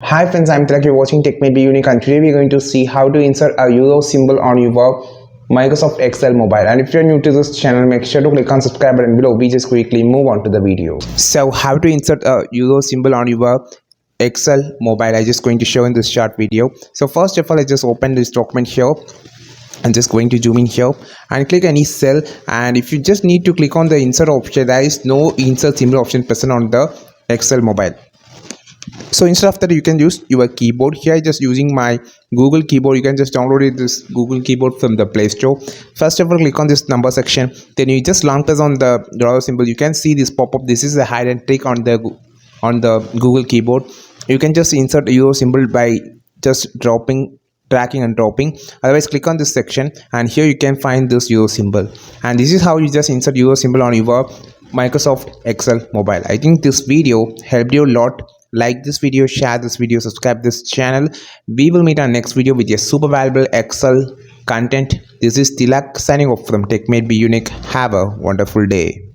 Hi friends, I'm Tilak. You're watching Tech May Be Unique, and today we're going to see how to insert a euro symbol on your Microsoft Excel mobile. And if you're new to this channel, make sure to click on subscribe button below. We just quickly move on to the video. So how to insert a euro symbol on your Excel mobile, I'm just going to show in this short video. So first of all, I just open this document here. I'm just going to zoom in here and click any cell, and if you just need to click on the insert option, there is no insert symbol option present on the Excel mobile. So instead of that, you can use your keyboard. Here I just using my Google keyboard. You can just download this Google keyboard from the Play Store. First of all, click on this number section, then you just long press on the dollar symbol. You can see this pop up. This is a hide and trick on the Google keyboard. You can just insert a euro symbol by just dragging and dropping. Otherwise, click on this section, and here you can find this euro symbol, and this is how you just insert euro symbol on your Microsoft Excel mobile. I think this video helped you a lot. Like this video, share this video, subscribe this channel. We will meet our next video with a super valuable Excel content. This is Tilak signing off from Tech Made Be Unique. Have a wonderful day.